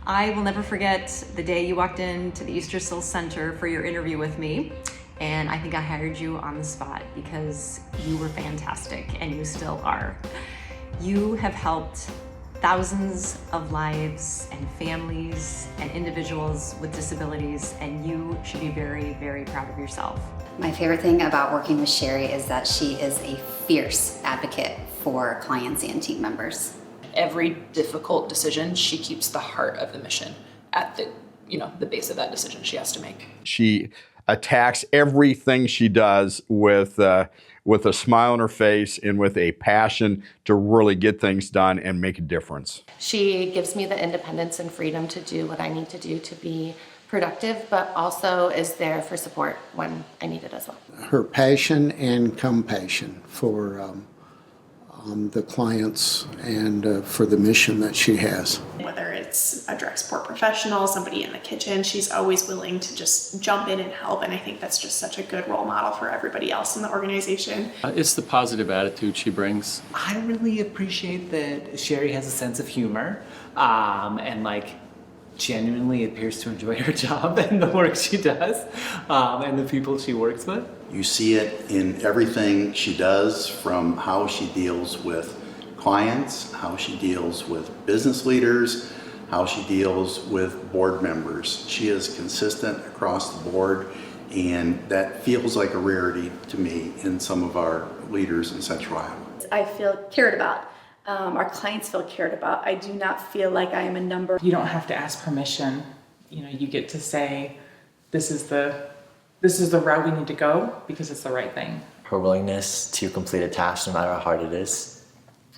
I will never forget the day you walked into the Easter Seals Center for your interview with me. And I think I hired you on the spot because you were fantastic, and you still are. You have helped thousands of lives and families and individuals with disabilities, and you should be very, very proud of yourself. My favorite thing about working with Sherri is that she is a fierce advocate for clients and team members. Every difficult decision, she keeps the heart of the mission at the base of that decision she has to make. She attacks everything she does with a smile on her face and with a passion to really get things done and make a difference. She gives me the independence and freedom to do what I need to do to be productive, but also is there for support when I need it as well. Her passion and compassion for the clients and for the mission that she has. Whether it's a direct support professional, somebody in the kitchen, she's always willing to just jump in and help, and I think that's just such a good role model for everybody else in the organization. It's the positive attitude she brings. I really appreciate that Sherri has a sense of humor and genuinely appears to enjoy her job and the work she does and the people she works with. You see it in everything she does, from how she deals with clients, how she deals with business leaders, how she deals with board members. She is consistent across the board, and that feels like a rarity to me in some of our leaders in Central Iowa. I feel cared about. Our clients feel cared about. I do not feel like I am a number. You don't have to ask permission. You get to say, this is the route we need to go because it's the right thing. Her willingness to complete a task, no matter how hard it is.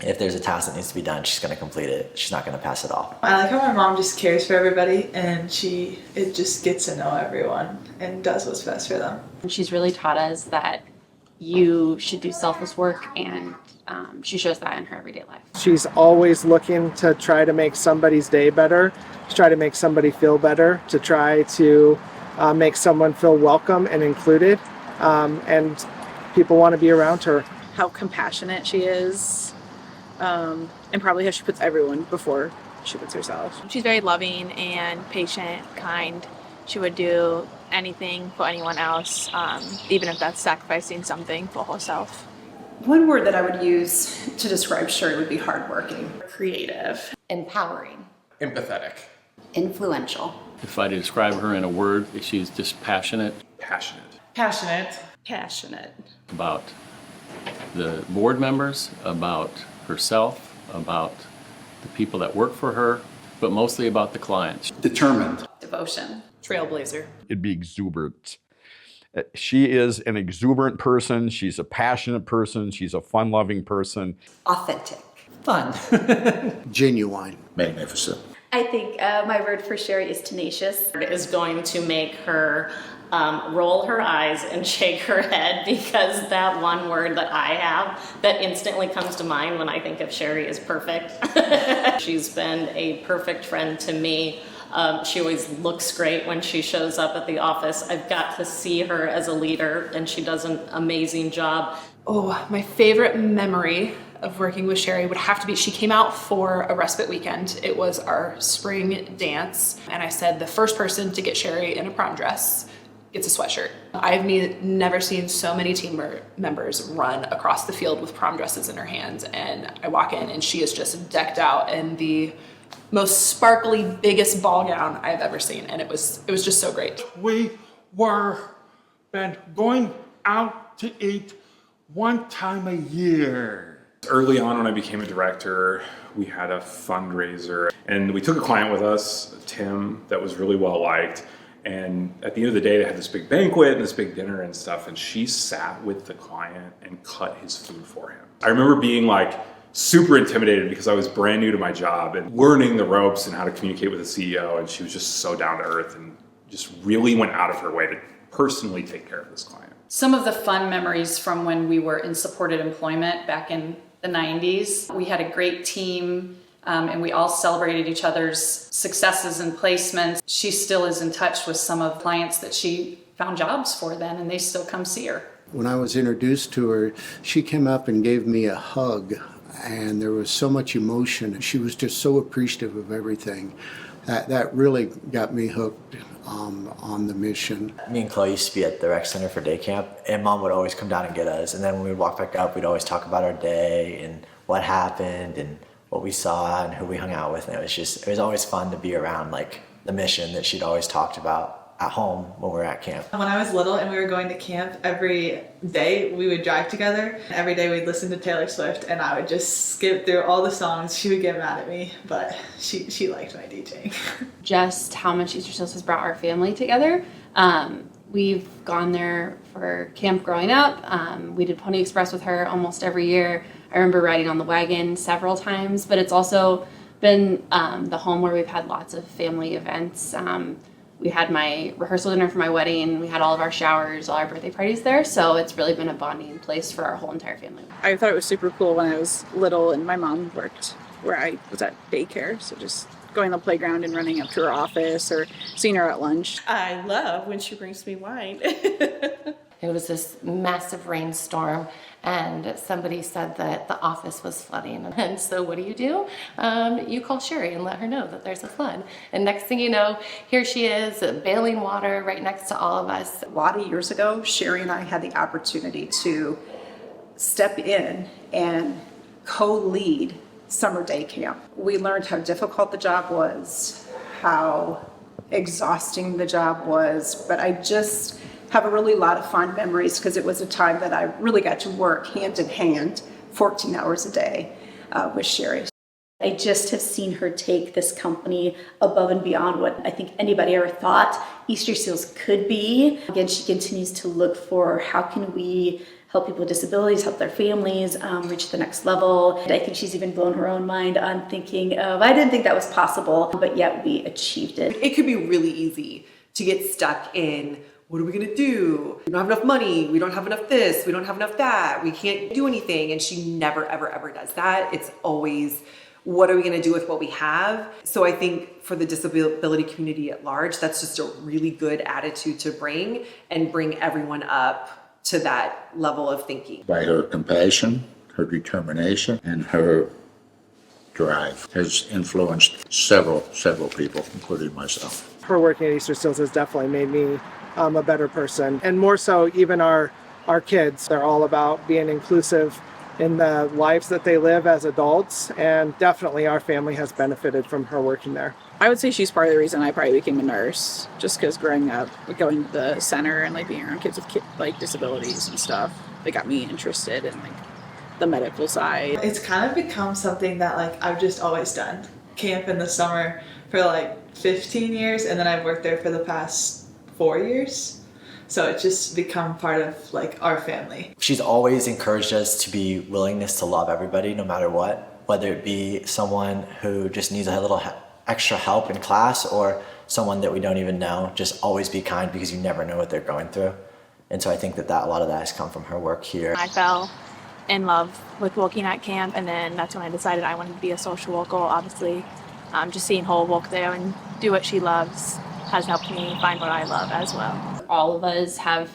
If there's a task that needs to be done, she's going to complete it. She's not going to pass it off. I like how my mom just cares for everybody, and it just gets to know everyone and does what's best for them. She's really taught us that you should do selfless work, and she shows that in her everyday life. She's always looking to try to make somebody's day better, to try to make somebody feel better, to try to make someone feel welcome and included, and people want to be around her. How compassionate she is, and probably how she puts everyone before she puts herself. She's very loving and patient, kind. She would do anything for anyone else, even if that's sacrificing something for herself. One word that I would use to describe Sherri would be hardworking, creative, empowering, empathetic, influential. If I had to describe her in a word, she's just passionate. Passionate. Passionate. Passionate. About the board members, about herself, about the people that work for her, but mostly about the clients. Determined. Devotion. Trailblazer. It'd be exuberant. She is an exuberant person. She's a passionate person. She's a fun-loving person. Authentic. Fun. Genuine. Magnificent. I think my word for Sherri is tenacious. It is going to make her roll her eyes and shake her head, because that one word that I have that instantly comes to mind when I think of Sherri is perfect. She's been a perfect friend to me. She always looks great when she shows up at the office. I've got to see her as a leader, and she does an amazing job. Oh, my favorite memory of working with Sherri would have to be, she came out for a respite weekend. It was our spring dance, and I said the first person to get Sherri in a prom dress gets a sweatshirt. I've never seen so many team members run across the field with prom dresses in her hands, and I walk in and she is just decked out in the most sparkly, biggest ball gown I've ever seen, and it was just so great. We were going out to eat one time a year. Early on when I became a director, we had a fundraiser, and we took a client with us, Tim, that was really well liked. And at the end of the day, they had this big banquet and this big dinner and stuff, and she sat with the client and cut his food for him. I remember being super intimidated because I was brand new to my job and learning the ropes and how to communicate with the CEO, and she was just so down to earth and just really went out of her way to personally take care of this client. Some of the fun memories from when we were in supported employment back in the 90s. We had a great team, and we all celebrated each other's successes and placements. She still is in touch with some of the clients that she found jobs for then, and they still come see her. When I was introduced to her, she came up and gave me a hug, and there was so much emotion. She was just so appreciative of everything. That really got me hooked on the mission. Me and Chloe used to be at the rec center for day camp, and Mom would always come down and get us. And then when we'd walk back up, we'd always talk about our day and what happened and what we saw and who we hung out with. And it was always fun to be around like the mission that she'd always talked about at home when we were at camp. When I was little and we were going to camp, every day we would drive together. Every day we'd listen to Taylor Swift, and I would just skip through all the songs. She would get mad at me, but she liked my DJing. Just how much Easter Seals has brought our family together. We've gone there for camp growing up. We did Pony Express with her almost every year. I remember riding on the wagon several times, but it's also been the home where we've had lots of family events. We had my rehearsal dinner for my wedding. We had all of our showers, all our birthday parties there. So it's really been a bonding place for our whole entire family. I thought it was super cool when I was little and my mom worked where I was at daycare. So just going on the playground and running up to her office or seeing her at lunch. I love when she brings me wine. It was this massive rainstorm, and somebody said that the office was flooding. And so what do? You call Sherri and let her know that there's a flood. And next thing you know, here she is bailing water right next to all of us. A lot of years ago, Sherri and I had the opportunity to step in and co-lead summer day camp. We learned how difficult the job was, how exhausting the job was, but I just have a really lot of fond memories because it was a time that I really got to work hand in hand 14 hours a day with Sherri. I just have seen her take this company above and beyond what I think anybody ever thought Easter Seals could be. Again, she continues to look for how can we help people with disabilities, help their families reach the next level. And I think she's even blown her own mind on thinking of, I didn't think that was possible, but yet we achieved it. It could be really easy to get stuck in, what are we gonna do? We don't have enough money, we don't have enough this, we don't have enough that, we can't do anything. And she never, ever, ever does that. It's always, what are we gonna do with what we have? So I think for the disability community at large, that's just a really good attitude to bring and bring everyone up to that level of thinking. By her compassion, her determination, and her drive has influenced several people, including myself. Her working at Easter Seals has definitely made me a better person, and more so even our kids. They're all about being inclusive in the lives that they live as adults, and definitely our family has benefited from her working there. I would say she's part of the reason I probably became a nurse, just because growing up, going to the center and being around kids with disabilities and stuff, they got me interested in the medical side. It's kind of become something that I've just always done. Camp in the summer for 15 years, and then I've worked there for the past 4 years. So it's just become part of our family. She's always encouraged us to be willingness to love everybody no matter what, whether it be someone who just needs a little extra help in class or someone that we don't even know. Just always be kind because you never know what they're going through. And so I think that a lot of that has come from her work here. I fell in love with working at camp, and then that's when I decided I wanted to be a social worker. Obviously, just seeing her work there and do what she loves has helped me find what I love as well. All of us have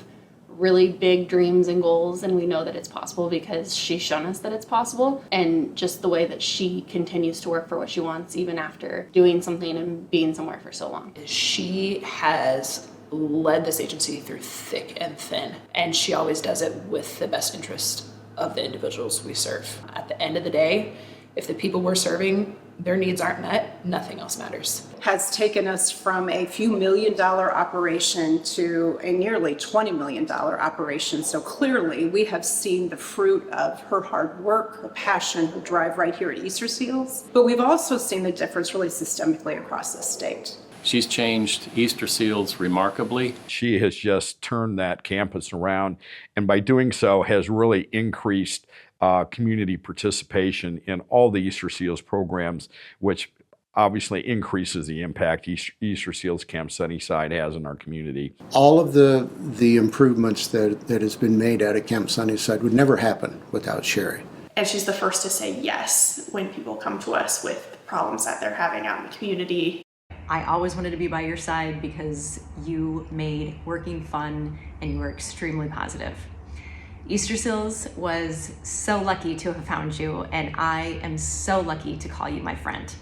really big dreams and goals, and we know that it's possible because she's shown us that it's possible. And just the way that she continues to work for what she wants even after doing something and being somewhere for so long. She has led this agency through thick and thin, and she always does it with the best interest of the individuals we serve. At the end of the day, if the people we're serving, their needs aren't met, nothing else matters. Has taken us from a few $1 million operation to a nearly $20 million operation. So clearly we have seen the fruit of her hard work, her passion, her drive right here at Easter Seals. But we've also seen the difference really systemically across the state. She's changed Easter Seals remarkably. She has just turned that campus around, and by doing so has really increased community participation in all the Easter Seals programs, which obviously increases the impact Easter Seals Camp Sunnyside has in our community. All of the improvements that has been made out of Camp Sunnyside would never happen without Sherri. And she's the first to say yes when people come to us with problems that they're having out in the community. I always wanted to be by your side because you made working fun and you were extremely positive. Easter Seals was so lucky to have found you, and I am so lucky to call you my friend.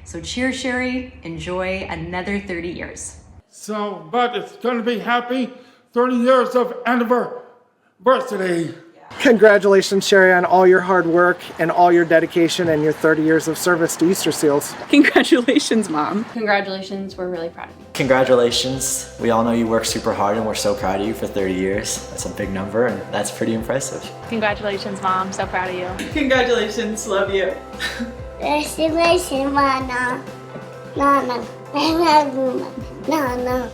So cheers, Sherri. Enjoy another 30 years. So, but it's going to be happy 30 years of anniversary. Congratulations, Sherri, on all your hard work and all your dedication and your 30 years of service to Easter Seals. Congratulations, Mom. Congratulations, we're really proud of you. Congratulations. We all know you work super hard and we're so proud of you for 30 years. That's a big number and that's pretty impressive. Congratulations, Mom. So proud of you. Congratulations, love you. Congratulations, Mama. No.